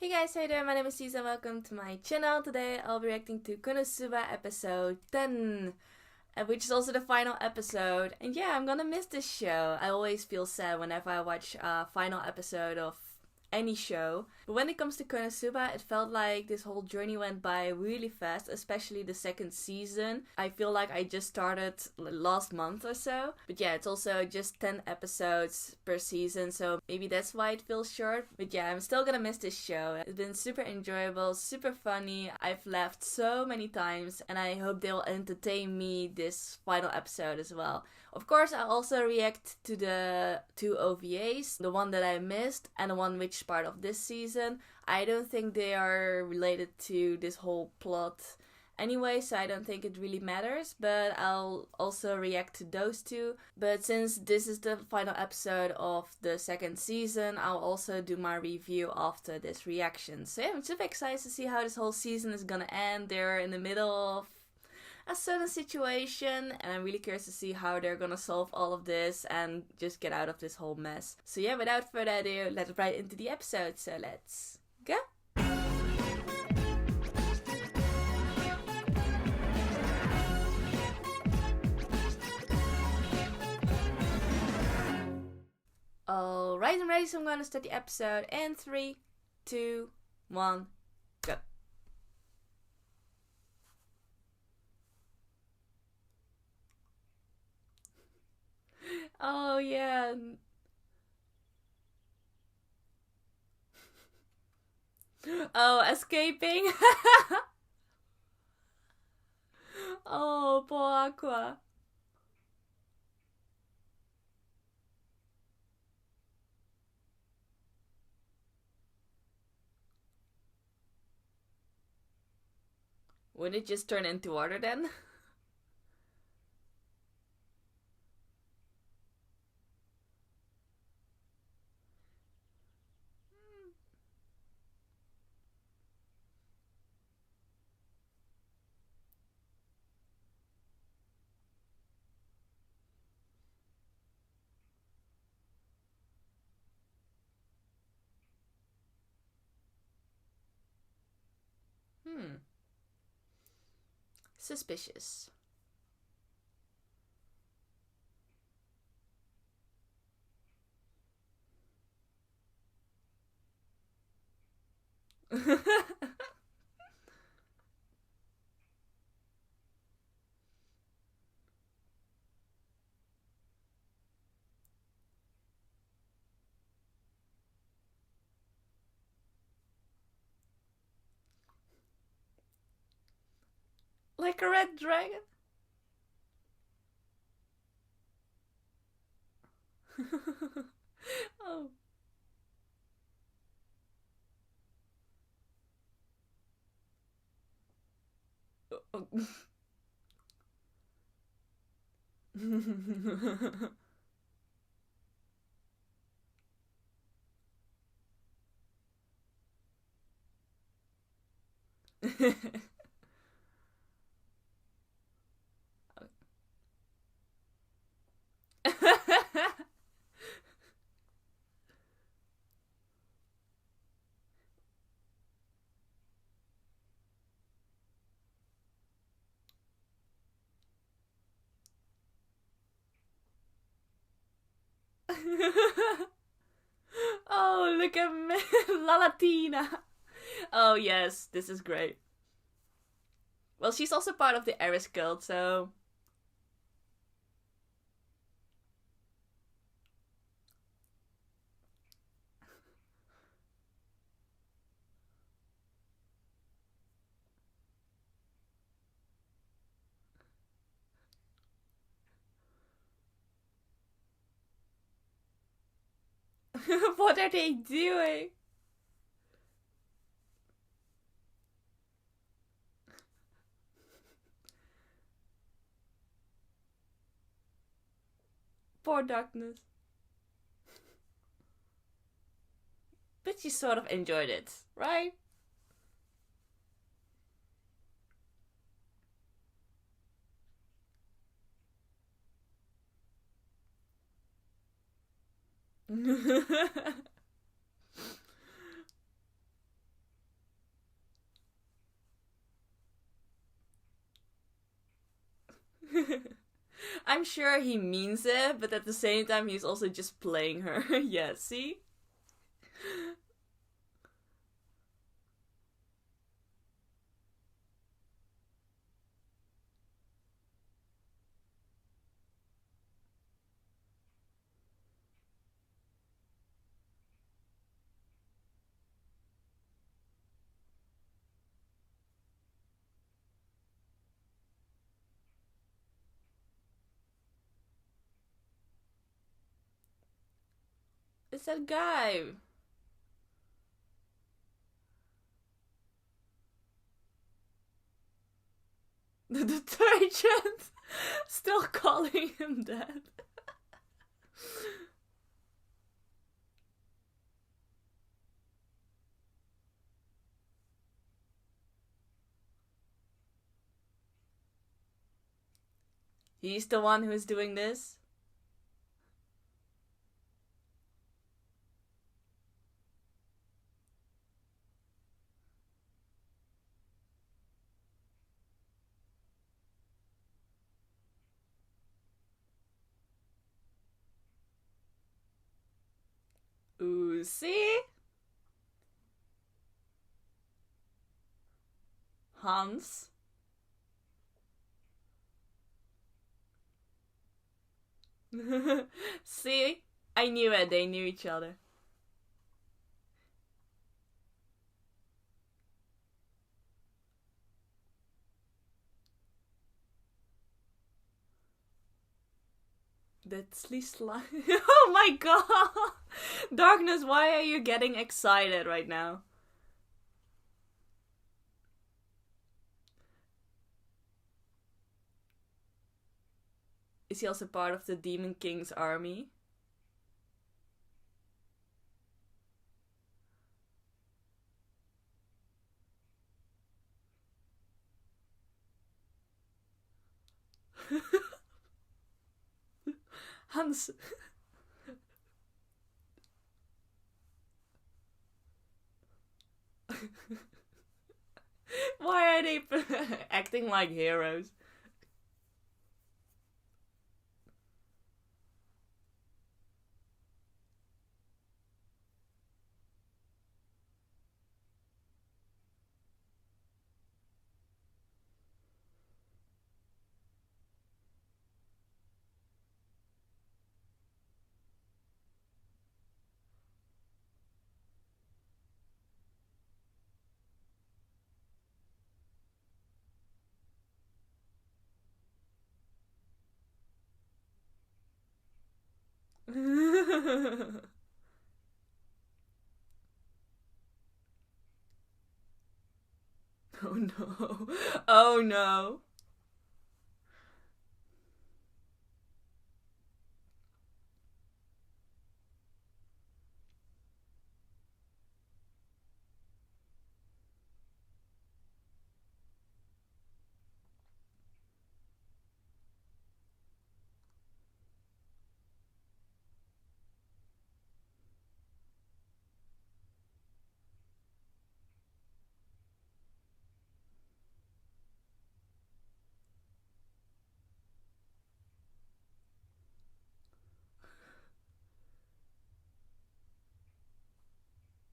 Hey guys, how you doing? My name is Lisa. Welcome to my channel. Today I'll be reacting to KonoSuba episode 10, which is also the final episode. And yeah, I'm gonna miss this show. I always feel sad whenever I watch a final episode of any show. But when it comes to KonoSuba, it felt like this whole journey went by really fast, especially the second season. I feel like I just started last month or so. But yeah, it's also just 10 episodes per season, so maybe that's why it feels short. But yeah, I'm still gonna miss this show. It's been super enjoyable, super funny. I've laughed so many times, and I hope they'll entertain me this final episode as well. Of course, I'll also react to the two OVAs, the one that I missed and the one which is part of this season. I don't think they are related to this whole plot anyway, so I don't think it really matters, but I'll also react to those two. But since this is the final episode of the second season, I'll also do my review after this reaction. So yeah, I'm super excited to see how this whole season is gonna end. They're in the middle of a certain situation, and I'm really curious to see how they're gonna solve all of this and just get out of this whole mess. So yeah, without further ado, let's right into the episode. So let's go. Alright, I'm ready, so I'm gonna start the episode in 3, 2, 1, go. Oh yeah. Oh, escaping. Oh, poor Aqua. Would it just turn into water then? Suspicious. Like a red dragon? Oh. Oh, look at me. La Latina. Oh, yes, this is great. Well, she's also part of the Eris Guild, so. What are they doing? Poor Darkness. But she sort of enjoyed it, right? I'm sure he means it, but at the same time, he's also just playing her. Yeah, see? It's that guy. The detergent. Still calling him that. He's the one who's doing this? Ooh, see? Hans. See? I knew it, they knew each other. Deathly slime. Oh my god! Darkness, why are you getting excited right now? Is he also part of the Demon King's army? Hans. Why are they acting like heroes? Oh no. Oh no.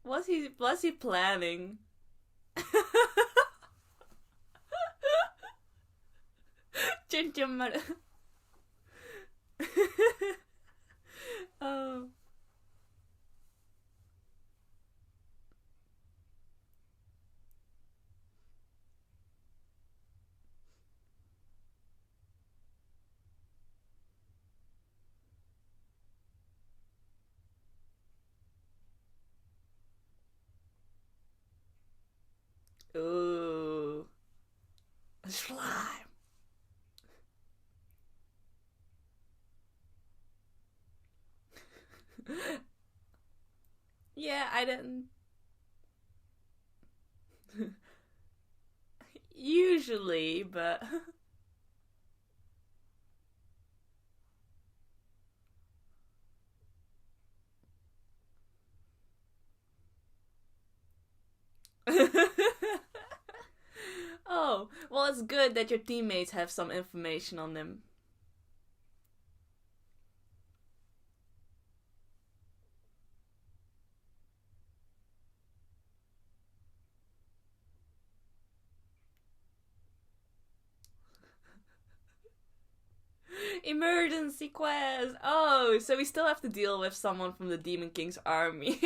Was he planning? Oh. Ooh. Slime. Yeah, I didn't. Usually, but. Oh, well, it's good that your teammates have some information on them. Emergency quest! Oh, so we still have to deal with someone from the Demon King's army.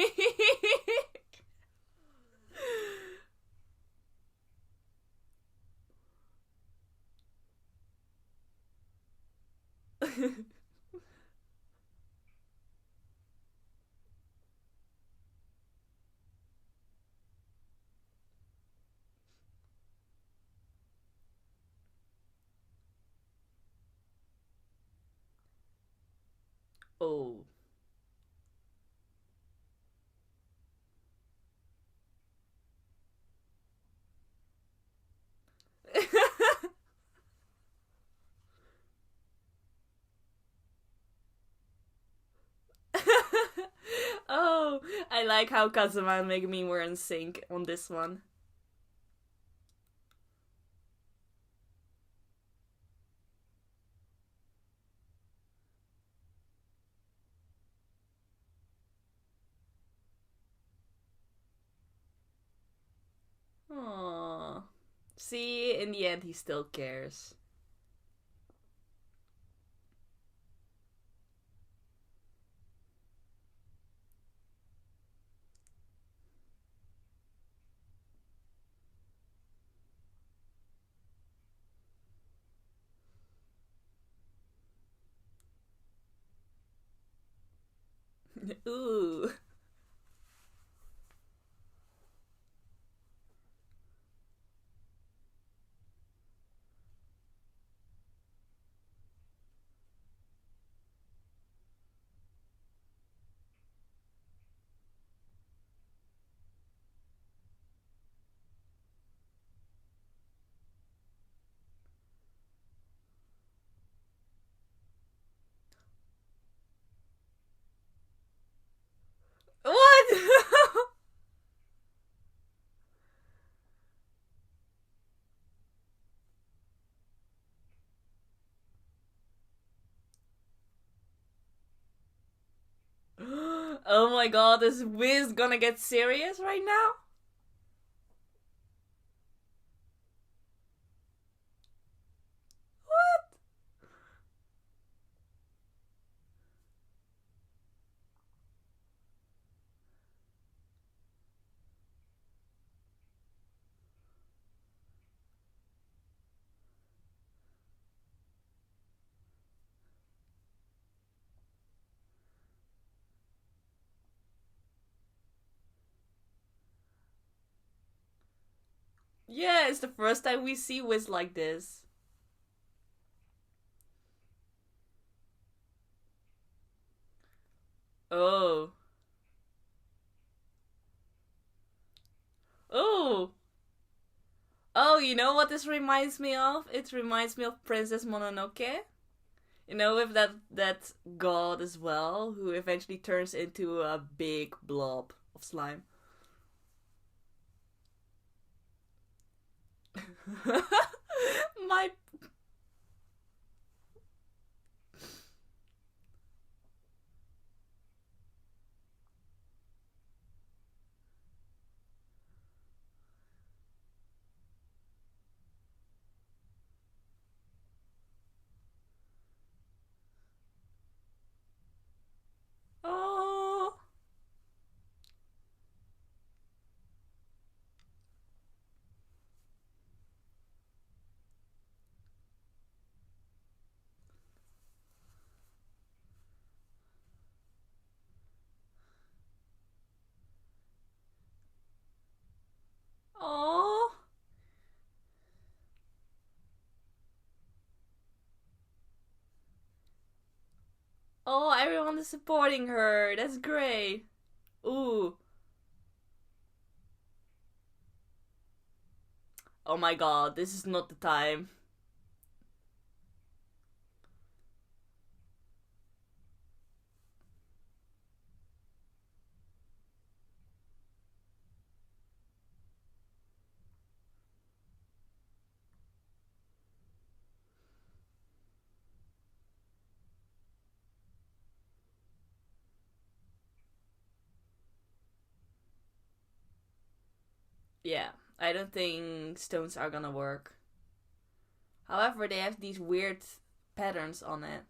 Oh. Oh, I like how Kazuma and Megumi were in sync on this one. Aww. See, in the end, he still cares. Ooh. What? Oh my god, is Wiz gonna get serious right now? What? Yeah, it's the first time we see Wiz like this. Oh. Oh. Oh, you know what this reminds me of? It reminds me of Princess Mononoke. You know, with that god as well, who eventually turns into a big blob of slime. My. Oh. Oh. Oh, everyone is supporting her. That's great. Ooh. Oh my god, this is not the time. Yeah, I don't think stones are gonna work. However, they have these weird patterns on it.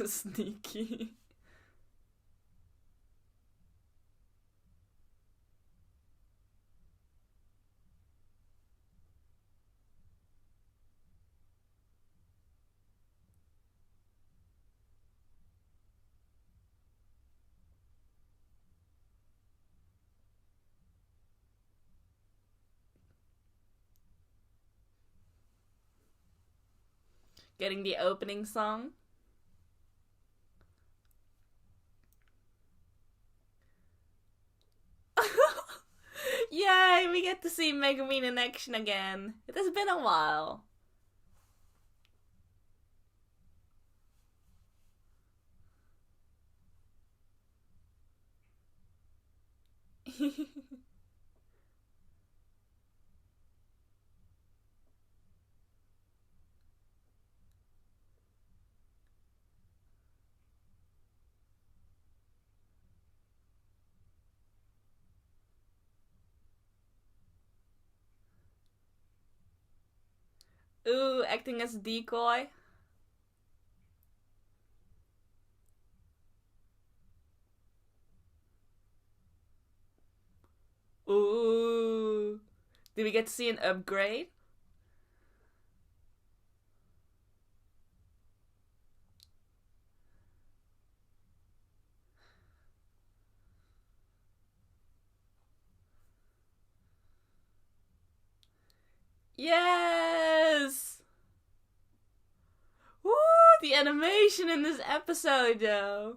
Sneaky. Getting the opening song. Yay, we get to see Megumin in action again. It has been a while. Ooh, acting as a decoy. Ooh. Did we get to see an upgrade? Yes! Woo! The animation in this episode, though.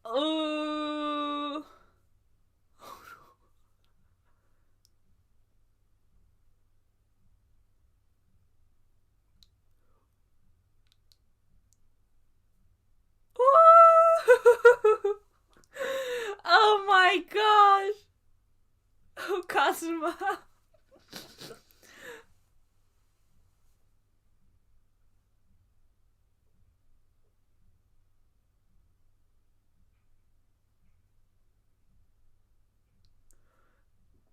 Ooh. Woo! Oh my gosh! Oh, Kazuma.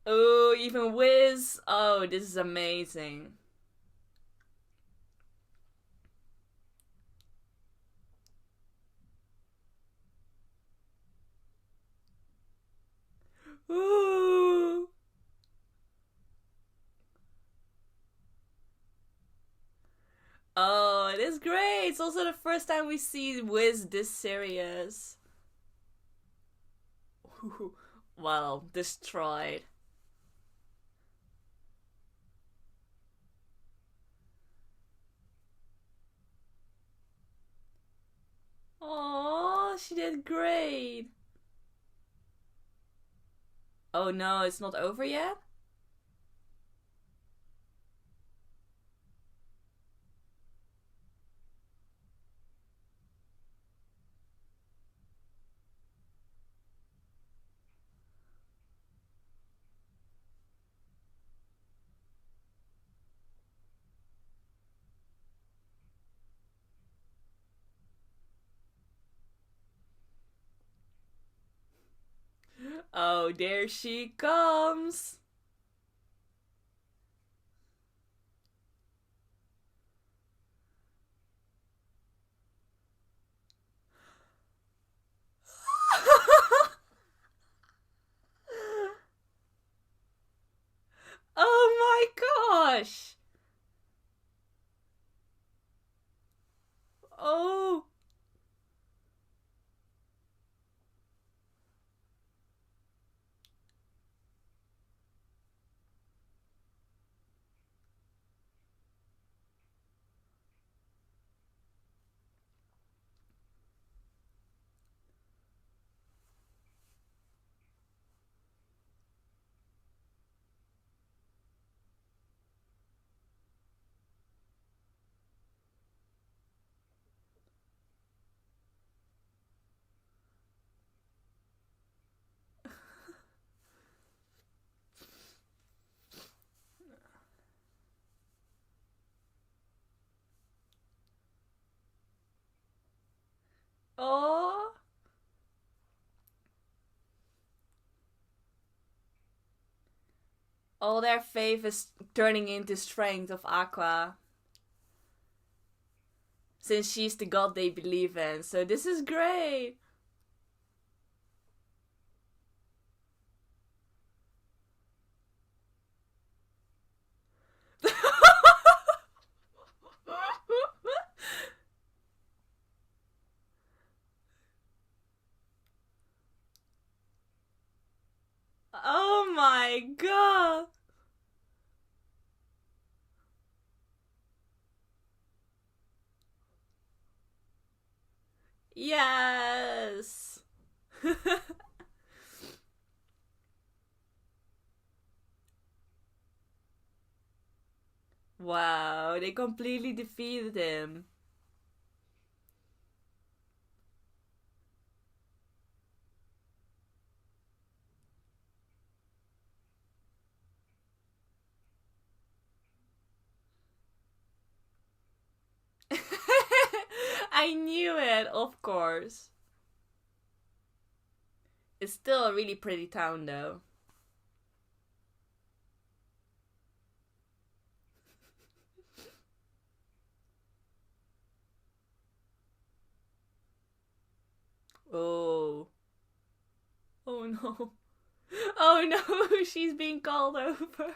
Oh, even Wiz. Oh, this is amazing. Ooh. Oh, it is great. It's also the first time we see Wiz this serious. Well, destroyed. Oh, she did great. Oh no, it's not over yet? Oh, there she comes. Oh my gosh. Oh. Oh. All their faith is turning into strength of Aqua. Since she's the god they believe in. So this is great. Oh my god. Yes. Wow, they completely defeated him. I knew it, of course. It's still a really pretty town, though. Oh. Oh no. Oh no, she's being called over.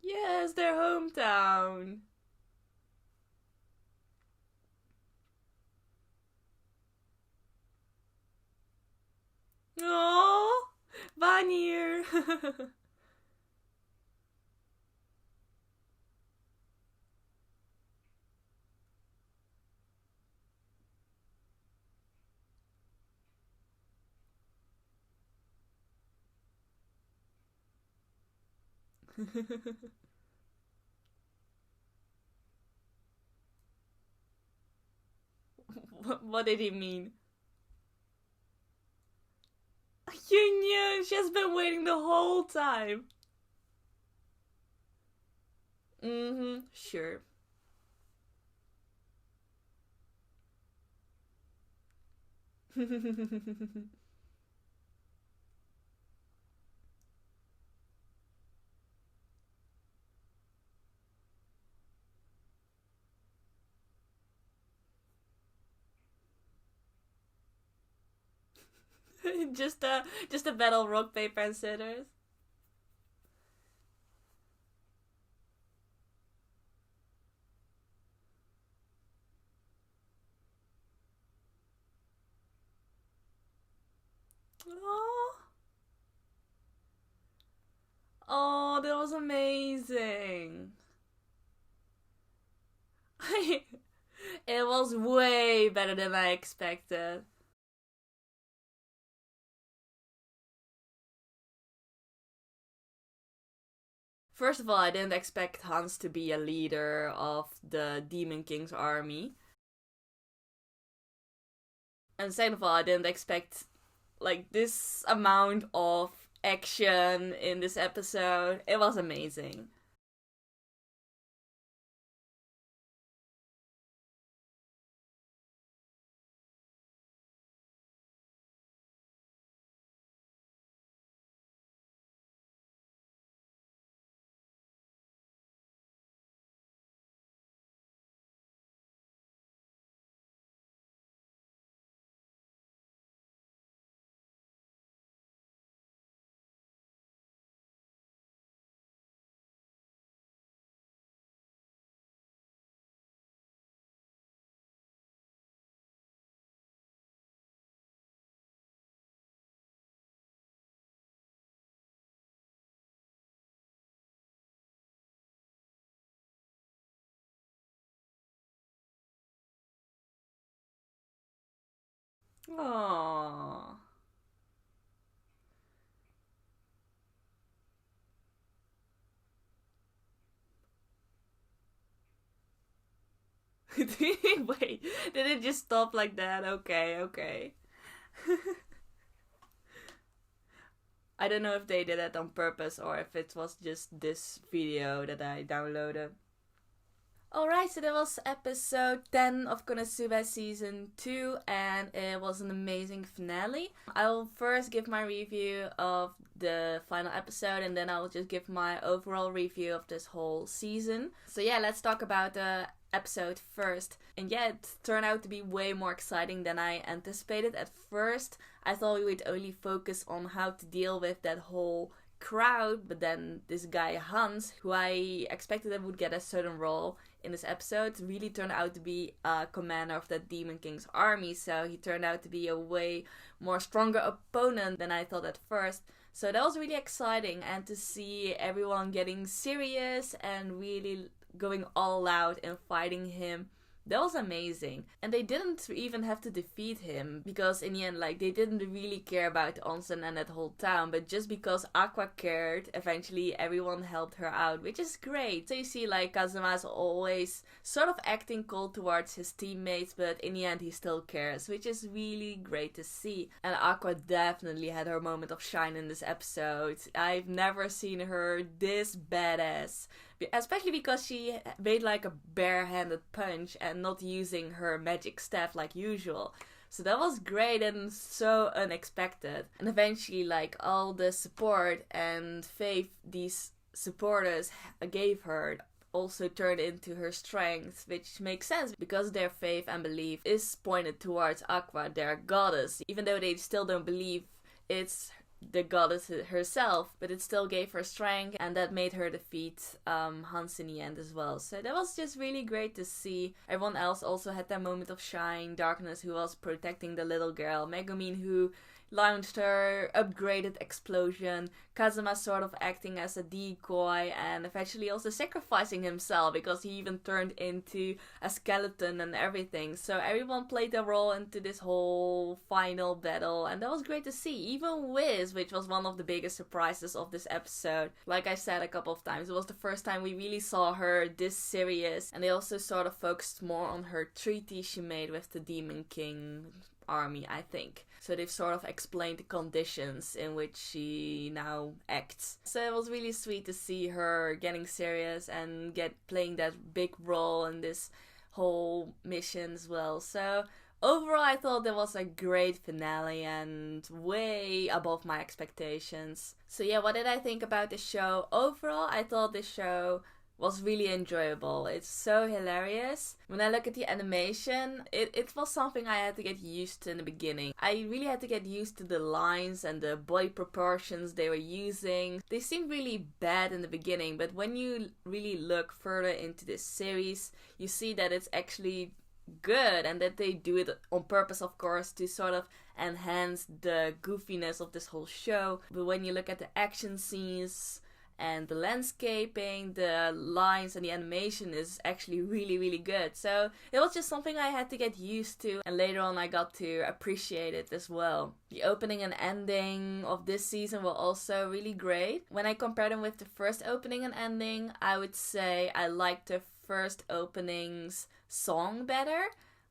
Yes, their hometown. Oh, Vanir. What did he mean? You knew. She has been waiting the whole time. Mm-hmm. Sure. just a battle rock paper and scissors. Oh, oh, that was amazing. It was way better than I expected. First of all, I didn't expect Hans to be a leader of the Demon King's army. And second of all, I didn't expect like this amount of action in this episode. It was amazing. Aww. Wait, did it just stop like that? Okay, okay. I don't know if they did it on purpose or if it was just this video that I downloaded. Alright, so that was episode 10 of KonoSuba season 2, and it was an amazing finale. I'll first give my review of the final episode, and then I'll just give my overall review of this whole season. So yeah, let's talk about the episode first. And yeah, it turned out to be way more exciting than I anticipated. At first, I thought we would only focus on how to deal with that whole crowd, but then this guy Hans, who I expected would get a certain role in this episode, really turned out to be a commander of the Demon King's army, so he turned out to be a way more stronger opponent than I thought at first. So that was really exciting, and to see everyone getting serious and really going all out and fighting him, that was amazing. And they didn't even have to defeat him, because in the end, like, they didn't really care about Onsen and that whole town, but just because Aqua cared, eventually everyone helped her out, which is great. So you see, like, Kazuma's always sort of acting cold towards his teammates, but in the end he still cares, which is really great to see. And Aqua definitely had her moment of shine in this episode. I've never seen her this badass. Especially because she made like a barehanded punch and not using her magic staff like usual. So that was great and so unexpected. And eventually, like, all the support and faith these supporters gave her also turned into her strength, which makes sense because their faith and belief is pointed towards Aqua, their goddess. Even though they still don't believe it's the goddess herself, but it still gave her strength, and that made her defeat Hans in the end as well. So that was just really great to see. Everyone else also had their moment of shine. Darkness, who was protecting the little girl. Megumin, who launched her upgraded explosion. Kazuma sort of acting as a decoy and eventually also sacrificing himself because he even turned into a skeleton and everything. So everyone played their role into this whole final battle, and that was great to see. Even Wiz, which was one of the biggest surprises of this episode. Like I said a couple of times, it was the first time we really saw her this serious, and they also sort of focused more on her treaty she made with the Demon King army, I think. So they've sort of explained the conditions in which she now acts. So it was really sweet to see her getting serious and playing that big role in this whole mission as well. So overall, I thought that was a great finale and way above my expectations. So yeah, what did I think about the show? Overall, I thought this show was really enjoyable. It's so hilarious. When I look at the animation, it was something I had to get used to in the beginning. I really had to get used to the lines and the body proportions they were using. They seemed really bad in the beginning, but when you really look further into this series, you see that it's actually good and that they do it on purpose, of course, to sort of enhance the goofiness of this whole show. But when you look at the action scenes and the landscaping, the lines and the animation is actually really, really good. So it was just something I had to get used to, and later on I got to appreciate it as well. The opening and ending of this season were also really great. When I compare them with the first opening and ending, I would say I liked the first opening's song better,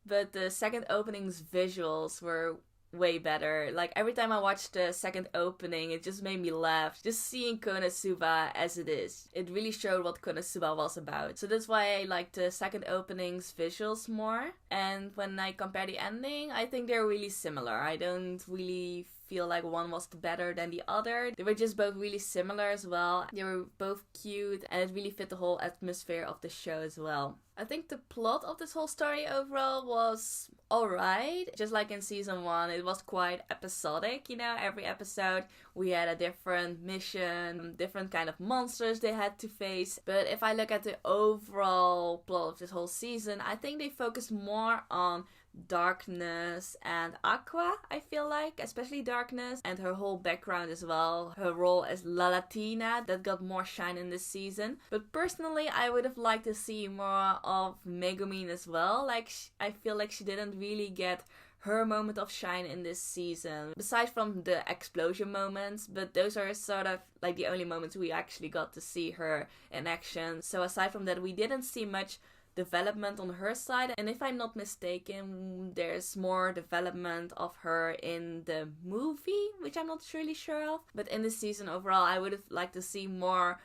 but the second opening's visuals were way better. Like, every time I watched the second opening, it just made me laugh. Just seeing KonoSuba as it is. It really showed what KonoSuba was about. So that's why I like the second opening's visuals more. And when I compare the ending, I think they're really similar. I don't really feel like one was better than the other. They were just both really similar as well. They were both cute, and it really fit the whole atmosphere of the show as well. I think the plot of this whole story overall was alright. Just like in season 1, it was quite episodic, you know. Every episode we had a different mission, different kind of monsters they had to face. But if I look at the overall plot of this whole season, I think they focused more on Darkness and Aqua, I feel like, especially Darkness, and her whole background as well. Her role as La Latina, that got more shine in this season. But personally, I would have liked to see more of Megumin as well. Like, I feel like she didn't really get her moment of shine in this season, besides from the explosion moments, but those are sort of like the only moments we actually got to see her in action. So aside from that, we didn't see much development on her side. And if I'm not mistaken, there's more development of her in the movie, which I'm not really sure of. But in the season overall, I would have liked to see more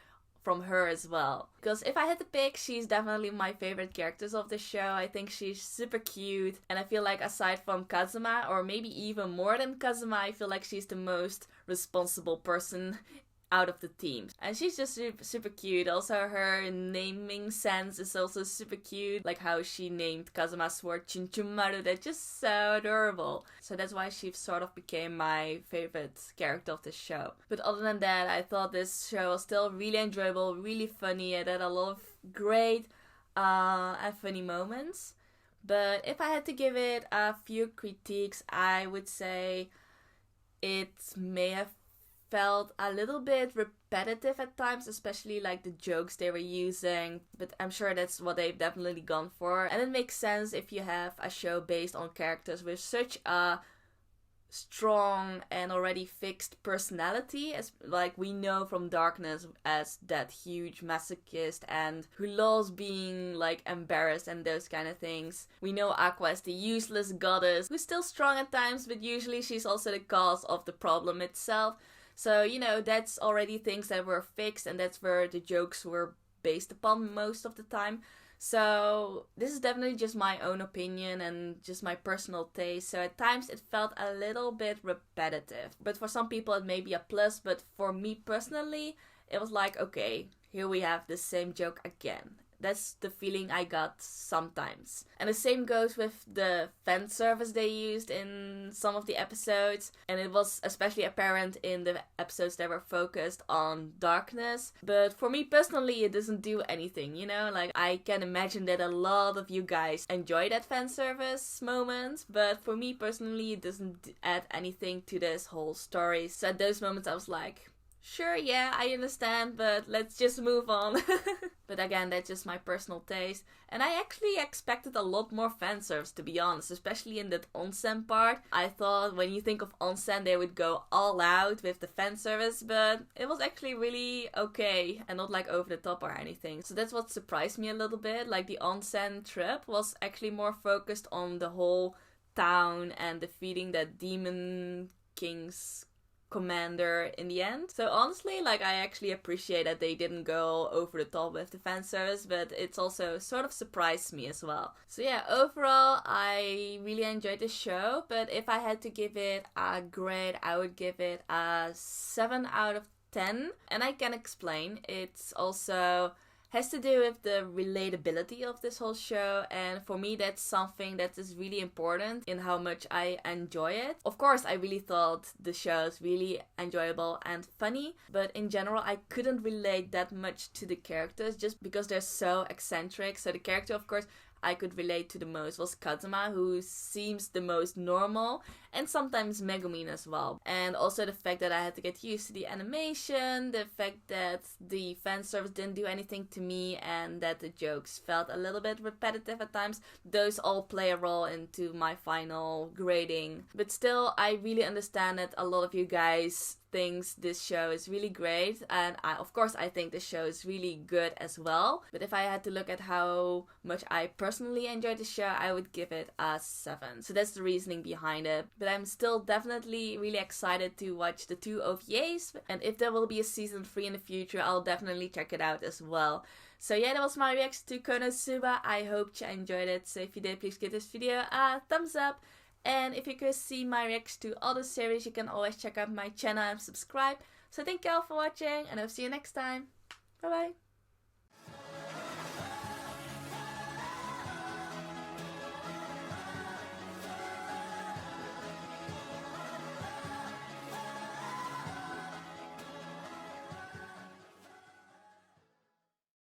from her as well. Because if I had to pick, she's definitely my favorite characters of the show. I think she's super cute. And I feel like aside from Kazuma, or maybe even more than Kazuma, I feel like she's the most responsible person out of the team. And she's just super cute. Also, her naming sense is also super cute. Like how she named Kazuma's sword Chunchumaru. That's just so adorable. So that's why she sort of became my favorite character of the show. But other than that, I thought this show was still really enjoyable, really funny. It had a lot of great and funny moments. But if I had to give it a few critiques, I would say it may have felt a little bit repetitive at times, especially like the jokes they were using, but I'm sure that's what they've definitely gone for. And it makes sense if you have a show based on characters with such a strong and already fixed personality, as like we know from Darkness as that huge masochist and who loves being like embarrassed and those kind of things. We know Aqua as the useless goddess who's still strong at times, but usually she's also the cause of the problem itself. So, you know, that's already things that were fixed, and that's where the jokes were based upon most of the time. So this is definitely just my own opinion and just my personal taste. So at times it felt a little bit repetitive. But for some people it may be a plus, but for me personally, it was like, okay, here we have the same joke again. That's the feeling I got sometimes. And the same goes with the fan service they used in some of the episodes. And it was especially apparent in the episodes that were focused on Darkness. But for me personally, it doesn't do anything, you know? Like, I can imagine that a lot of you guys enjoy that fan service moment. But for me personally, it doesn't add anything to this whole story. So at those moments I was like, sure, yeah, I understand, but let's just move on. But again, that's just my personal taste. And I actually expected a lot more fanservice, to be honest, especially in that onsen part. I thought when you think of onsen, they would go all out with the fanservice, but it was actually really okay and not like over the top or anything. So that's what surprised me a little bit. Like the onsen trip was actually more focused on the whole town and defeating that Demon King's commander in the end. So honestly, like, I actually appreciate that they didn't go over the top with the fan service, but it's also sort of surprised me as well. So yeah, overall I really enjoyed the show, but if I had to give it a grade, I would give it a 7 out of 10. And I can explain. It's also has to do with the relatability of this whole show, and for me that's something that is really important in how much I enjoy it. Of course, I really thought the show is really enjoyable and funny, but in general I couldn't relate that much to the characters just because they're so eccentric. So the character, of course, I could relate to the most was Kazuma, who seems the most normal, and sometimes Megumin as well. And also the fact that I had to get used to the animation, the fact that the fan service didn't do anything to me, and that the jokes felt a little bit repetitive at times. Those all play a role into my final grading. But still, I really understand that a lot of you guys thinks this show is really great, and of course I think this show is really good as well. But if I had to look at how much I personally enjoyed the show, I would give it a 7. So that's the reasoning behind it. But I'm still definitely really excited to watch the 2 OVAs, and if there will be a season 3 in the future, I'll definitely check it out as well. So yeah, that was my reaction to KonoSuba. I hope you enjoyed it. So if you did, please give this video a thumbs up. And if you could see my reaction to other series, you can always check out my channel and subscribe. So thank you all for watching, and I'll see you next time. Bye bye.